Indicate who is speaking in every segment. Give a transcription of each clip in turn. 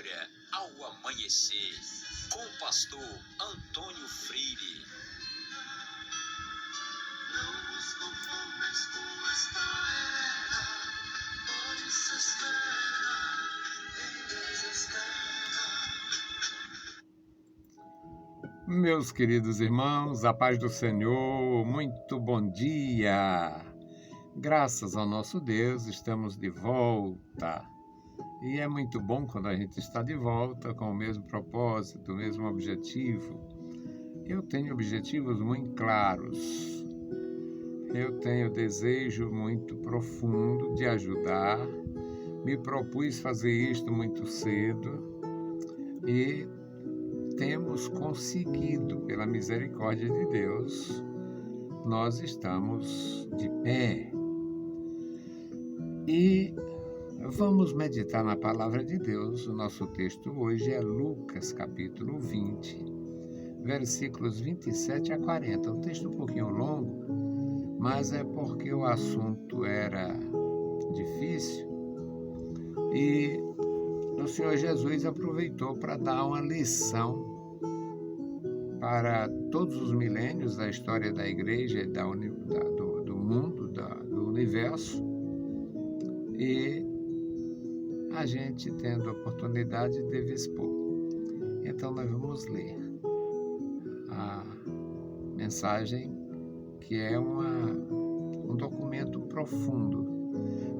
Speaker 1: Bíblia ao amanhecer, com o pastor Antônio Freire.
Speaker 2: Não nos conformes com esta era, pois se espera, em Deus espera.
Speaker 3: Meus queridos irmãos, a paz do Senhor, muito bom dia! Graças ao nosso Deus, estamos de volta. E é muito bom quando a gente está de volta com o mesmo propósito, o mesmo objetivo. Eu tenho objetivos muito claros. Eu tenho desejo muito profundo de ajudar. Me propus fazer isto muito cedo e temos conseguido, pela misericórdia de Deus, nós estamos de pé. E vamos meditar na palavra de Deus. O nosso texto hoje é Lucas, capítulo 20, versículos 27 a 40. Um texto um pouquinho longo, mas é porque o assunto era difícil e o Senhor Jesus aproveitou para dar uma lição para todos os milênios da história da igreja, do mundo, do universo. E a gente, tendo a oportunidade, deve expor. Então, nós vamos ler a mensagem, que é um documento profundo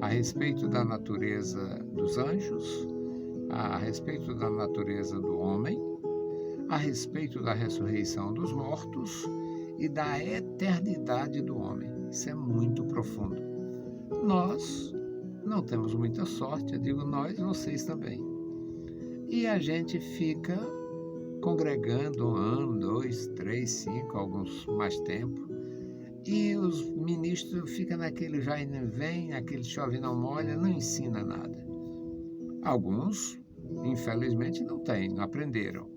Speaker 3: a respeito da natureza dos anjos, a respeito da natureza do homem, a respeito da ressurreição dos mortos e da eternidade do homem. Isso é muito profundo. Nós não temos muita sorte, eu digo nós, vocês também. E a gente fica congregando 1 ano, 2, 3, 5, alguns mais tempo. E os ministros ficam naquele vai e não vem, naquele chove e não molha, não ensina nada. Alguns, infelizmente, não aprenderam.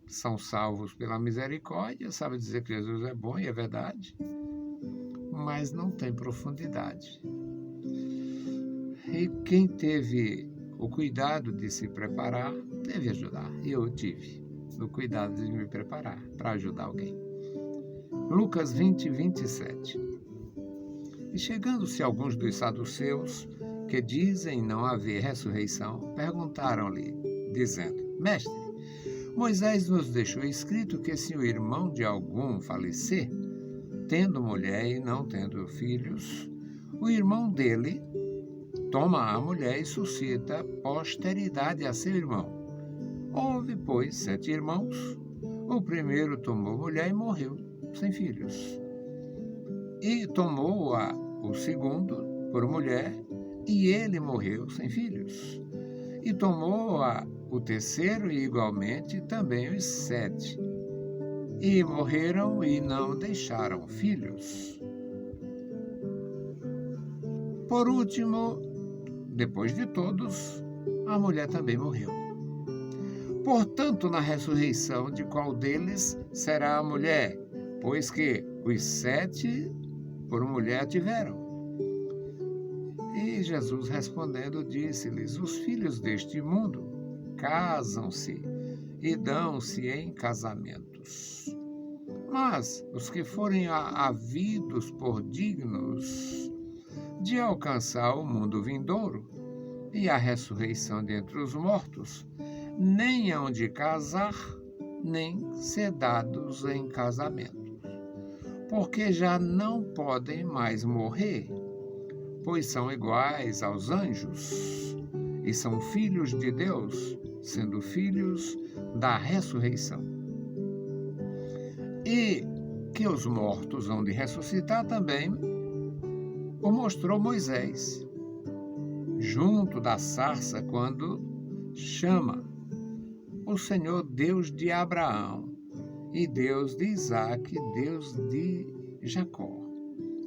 Speaker 3: São salvos pela misericórdia, sabem dizer que Jesus é bom e é verdade, mas não tem profundidade. E quem teve o cuidado de se preparar, deve ajudar. Eu tive o cuidado de me preparar para ajudar alguém. Lucas 20, 27. E chegando-se alguns dos saduceus, que dizem não haver ressurreição, perguntaram-lhe, dizendo, Mestre, Moisés nos deixou escrito que se o irmão de algum falecer, tendo mulher e não tendo filhos, o irmão dele toma a mulher e suscita posteridade a seu irmão. Houve, pois, 7 irmãos. O primeiro tomou mulher e morreu, sem filhos. E tomou o segundo por mulher, e ele morreu sem filhos. E tomou o terceiro, e igualmente também os 7. E morreram e não deixaram filhos. Por último, depois de todos, a mulher também morreu. Portanto, na ressurreição, de qual deles será a mulher? Pois que os 7 por mulher tiveram. E Jesus respondendo disse-lhes, os filhos deste mundo casam-se e dão-se em casamentos. Mas os que forem havidos por dignos de alcançar o mundo vindouro e a ressurreição dentre os mortos, nem hão de casar, nem ser dados em casamento, porque já não podem mais morrer, pois são iguais aos anjos, e são filhos de Deus, sendo filhos da ressurreição. E que os mortos hão de ressuscitar também, o mostrou Moisés, junto da sarça, quando chama o Senhor Deus de Abraão, e Deus de Isaque, Deus de Jacó.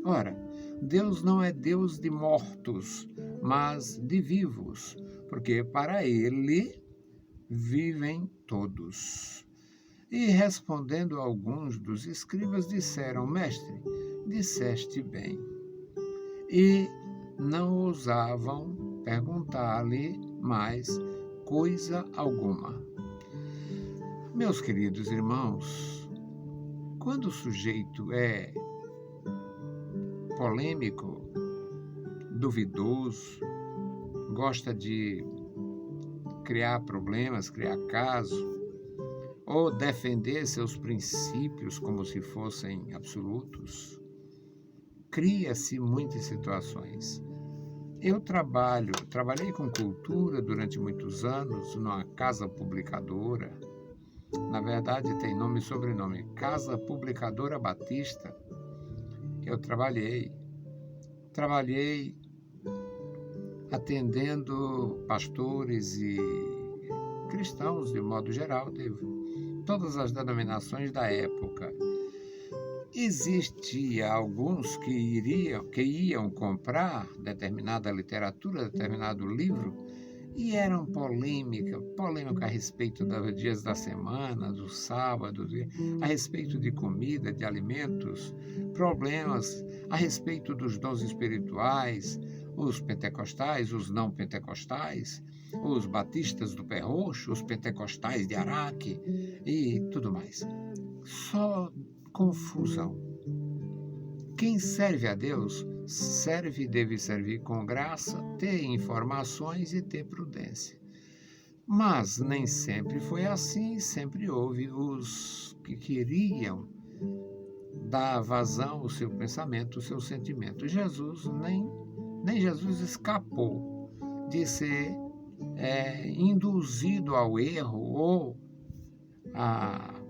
Speaker 3: Ora, Deus não é Deus de mortos, mas de vivos, porque para Ele vivem todos. E respondendo alguns dos escribas, disseram, Mestre, disseste bem. E não ousavam perguntar-lhe mais coisa alguma. Meus queridos irmãos, quando o sujeito é polêmico, duvidoso, gosta de criar problemas, criar caso, ou defender seus princípios como se fossem absolutos, cria-se muitas situações. Eu trabalhei com cultura durante muitos anos numa casa publicadora. Na verdade, tem nome e sobrenome, Casa Publicadora Batista. Eu trabalhei atendendo pastores e cristãos, de modo geral, de todas as denominações da época. Existia alguns que iam comprar determinada literatura, determinado livro, e eram polêmica a respeito dos dias da semana, do sábado, a respeito de comida, de alimentos, problemas a respeito dos dons espirituais, os pentecostais, os não pentecostais, os batistas do Pé Roxo, os pentecostais de Araque e tudo mais. Só confusão. Quem serve a Deus deve servir com graça, ter informações e ter prudência. Mas nem sempre foi assim, sempre houve os que queriam dar vazão ao seu pensamento, ao seu sentimento. Nem Jesus escapou de ser induzido ao erro ou a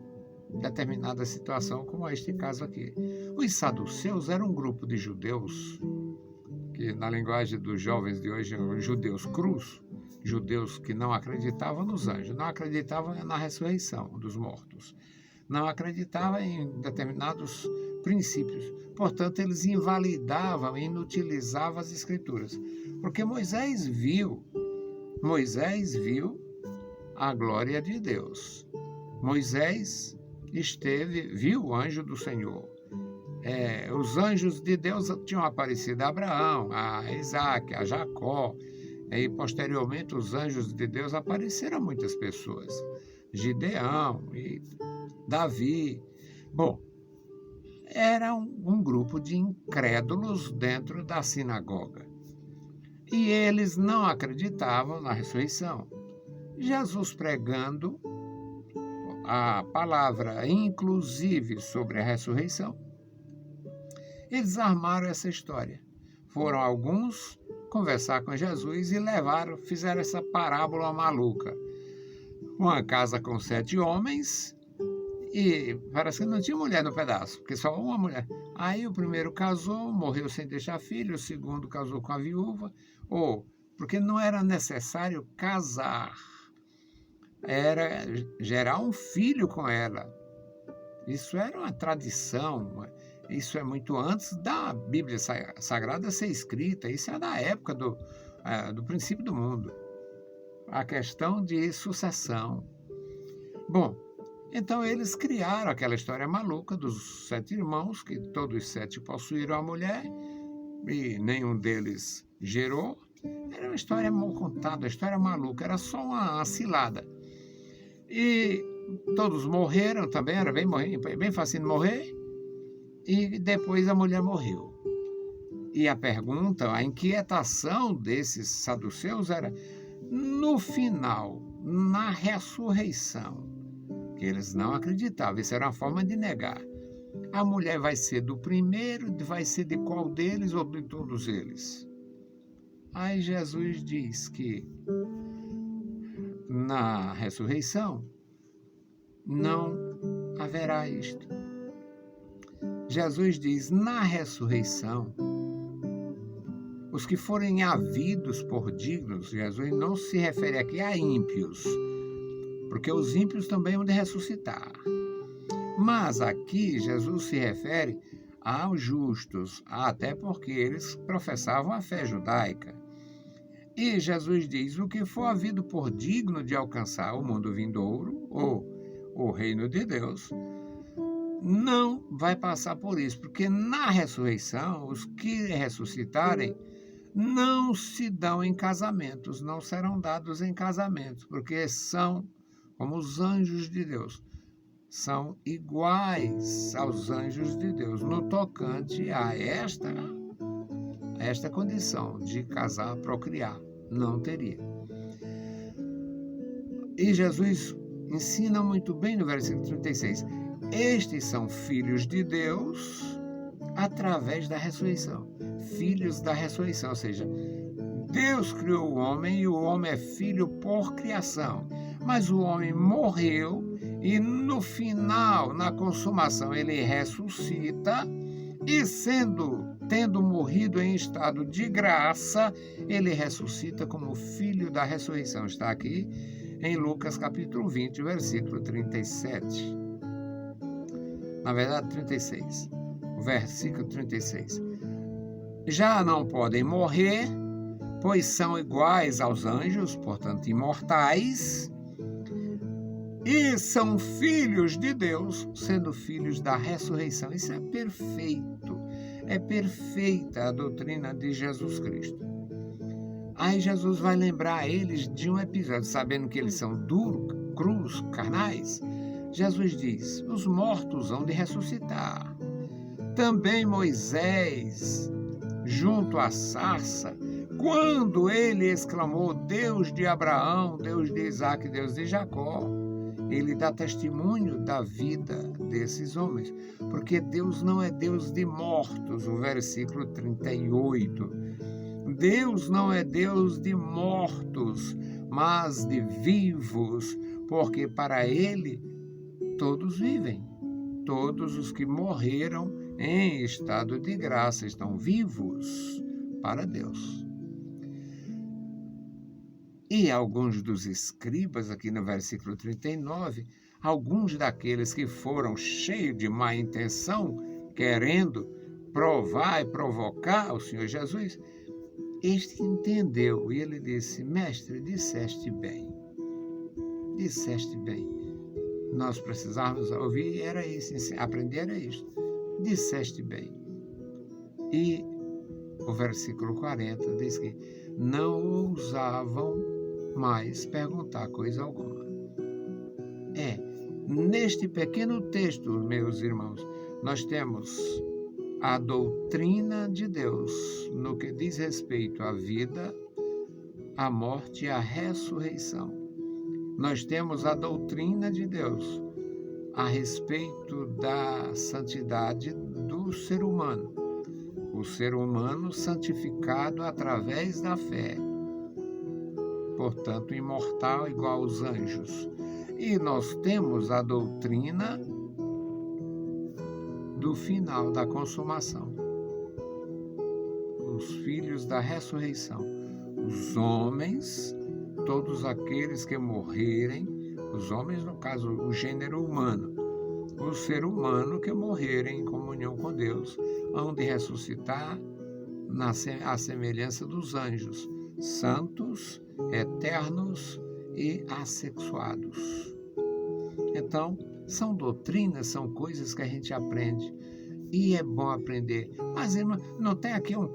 Speaker 3: determinada situação, como este caso aqui. Os saduceus eram um grupo de judeus, que na linguagem dos jovens de hoje são judeus crus, judeus que não acreditavam nos anjos, não acreditavam na ressurreição dos mortos, não acreditavam em determinados princípios. Portanto, eles invalidavam e inutilizavam as escrituras. Porque Moisés viu a glória de Deus. Moisés viu o anjo do Senhor. Os anjos de Deus tinham aparecido a Abraão, a Isaac, a Jacó, e posteriormente os anjos de Deus apareceram a muitas pessoas. Gideão e Davi. Bom, era um grupo de incrédulos dentro da sinagoga. E eles não acreditavam na ressurreição. Jesus pregando a palavra, inclusive sobre a ressurreição, eles armaram essa história. Foram alguns conversar com Jesus e fizeram essa parábola maluca. Uma casa com 7 homens e parece que não tinha mulher no pedaço, porque só uma mulher. Aí o primeiro casou, morreu sem deixar filho, o segundo casou com a viúva, porque não era necessário casar. Era gerar um filho com ela. Isso era uma tradição, isso é muito antes da Bíblia Sagrada ser escrita, isso é da época do princípio do mundo. A questão de sucessão. Bom, então eles criaram aquela história maluca dos 7 irmãos, que todos 7 possuíram a mulher e nenhum deles gerou. Era uma história mal contada, uma história maluca, era só uma cilada. E todos morreram também, era bem fácil de morrer, e depois a mulher morreu. E a pergunta, a inquietação desses saduceus era, no final, na ressurreição, que eles não acreditavam, isso era uma forma de negar. A mulher vai ser do primeiro, vai ser de qual deles ou de todos eles? Aí Jesus diz que na ressurreição não haverá isto. Jesus diz, na ressurreição, os que forem havidos por dignos, Jesus não se refere aqui a ímpios, porque os ímpios também vão de ressuscitar. Mas aqui Jesus se refere aos justos, até porque eles professavam a fé judaica. E Jesus diz, o que for havido por digno de alcançar o mundo vindouro, ou o reino de Deus, não vai passar por isso, porque na ressurreição, os que ressuscitarem não se dão em casamentos, não serão dados em casamentos, porque são como os anjos de Deus. São iguais aos anjos de Deus no tocante a esta condição de casar, procriar. Não teria. E Jesus ensina muito bem no versículo 36. Estes são filhos de Deus através da ressurreição. Filhos da ressurreição, ou seja, Deus criou o homem e o homem é filho por criação. Mas o homem morreu e no final, na consumação, ele ressuscita e tendo morrido em estado de graça, ele ressuscita como filho da ressurreição. Está aqui em Lucas capítulo 20, versículo 37. Na verdade, 36. O versículo 36. Já não podem morrer, pois são iguais aos anjos, portanto imortais, e são filhos de Deus, sendo filhos da ressurreição. Isso é perfeito. É perfeita a doutrina de Jesus Cristo. Aí Jesus vai lembrar a eles de um episódio, sabendo que eles são duros, crus, carnais. Jesus diz: os mortos hão de ressuscitar. Também Moisés, junto à sarça, quando ele exclamou: Deus de Abraão, Deus de Isaac, Deus de Jacó, ele dá testemunho da vida desses homens, porque Deus não é Deus de mortos, o versículo 38. Deus não é Deus de mortos, mas de vivos, porque para ele todos vivem. Todos os que morreram em estado de graça estão vivos para Deus. E alguns dos escribas, aqui no versículo 39, alguns daqueles que foram cheios de má intenção, querendo provar e provocar o Senhor Jesus, este entendeu e ele disse: mestre, disseste bem. Disseste bem. Nós precisávamos ouvir, era isso, aprender era isso. Disseste bem. E o versículo 40 diz que não ousavam mais perguntar coisa alguma. Neste pequeno texto, meus irmãos, nós temos a doutrina de Deus no que diz respeito à vida, à morte e à ressurreição. Nós temos a doutrina de Deus a respeito da santidade do ser humano. O ser humano santificado através da fé, portanto, imortal igual aos anjos. E nós temos a doutrina do final, da consumação. Os filhos da ressurreição. Os homens, todos aqueles que morrerem, os homens, no caso, o gênero humano, o ser humano que morrerem em comunhão com Deus, hão de ressuscitar à semelhança dos anjos, santos, eternos e assexuados. Então, são doutrinas, são coisas que a gente aprende. E é bom aprender. Mas não tem aqui um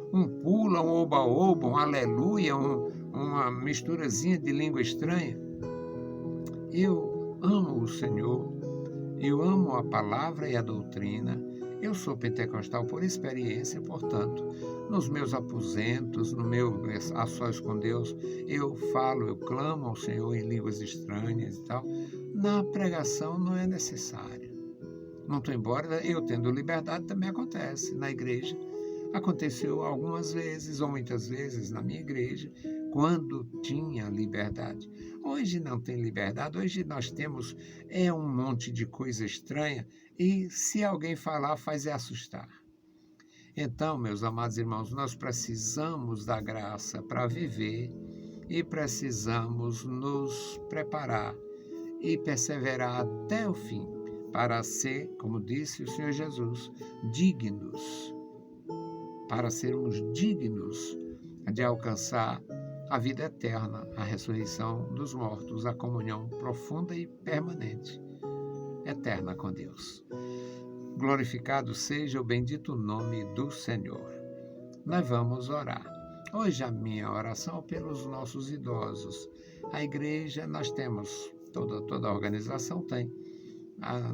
Speaker 3: pula, um oba-oba, um aleluia, uma misturazinha de língua estranha. Eu amo o Senhor, eu amo a palavra e a doutrina. Eu sou pentecostal por experiência, portanto, nos meus aposentos, no meu a sós com Deus, eu falo, eu clamo ao Senhor em línguas estranhas e tal. Na pregação não é necessário. Muito embora eu tendo liberdade também acontece na igreja. Aconteceu algumas vezes ou muitas vezes na minha igreja, quando tinha liberdade. Hoje não tem liberdade, hoje nós temos um monte de coisa estranha e se alguém falar faz assustar. Então, meus amados irmãos, nós precisamos da graça para viver e precisamos nos preparar e perseverar até o fim para ser, como disse o Senhor Jesus, dignos, para sermos dignos de alcançar a vida eterna, a ressurreição dos mortos, a comunhão profunda e permanente, eterna com Deus. Glorificado seja o bendito nome do Senhor. Nós vamos orar. Hoje a minha oração é pelos nossos idosos. A igreja, nós temos, toda a organização tem,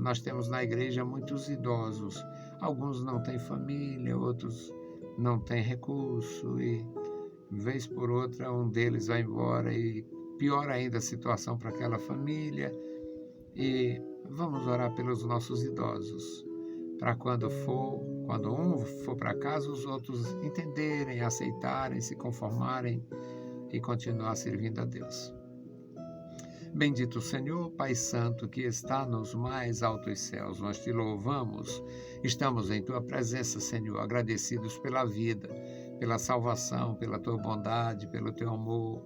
Speaker 3: nós temos na igreja muitos idosos. Alguns não têm família, outros não têm recurso e, vez por outra, um deles vai embora e piora ainda a situação para aquela família. E vamos orar pelos nossos idosos, para quando um for para casa, os outros entenderem, aceitarem, se conformarem e continuar servindo a Deus. Bendito o Senhor, Pai Santo, que está nos mais altos céus, nós te louvamos. Estamos em tua presença, Senhor, agradecidos pela vida, pela salvação, pela tua bondade, pelo teu amor.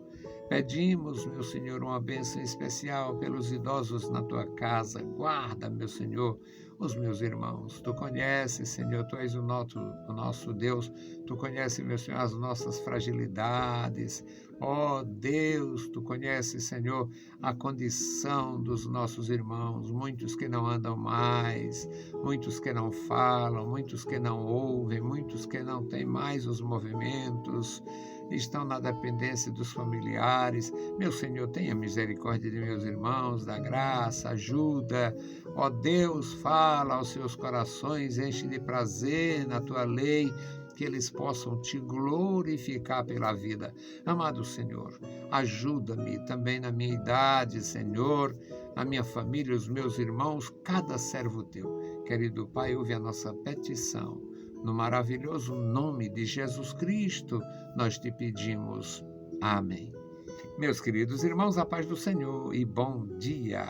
Speaker 3: Pedimos, meu Senhor, uma bênção especial pelos idosos na tua casa. Guarda, meu Senhor, os meus irmãos. Tu conheces, Senhor, tu és o nosso Deus. Tu conheces, meu Senhor, as nossas fragilidades. Ó Deus, tu conheces, Senhor, a condição dos nossos irmãos. Muitos que não andam mais, muitos que não falam, muitos que não ouvem, muitos que não têm mais os movimentos, estão na dependência dos familiares. Meu Senhor, tenha misericórdia de meus irmãos, dá graça, ajuda. Ó Deus, fala aos seus corações, enche de prazer na tua lei, que eles possam te glorificar pela vida. Amado Senhor, ajuda-me também na minha idade, Senhor, na minha família, os meus irmãos, cada servo teu. Querido Pai, ouve a nossa petição. No maravilhoso nome de Jesus Cristo, nós te pedimos. Amém. Meus queridos irmãos, a paz do Senhor e bom dia.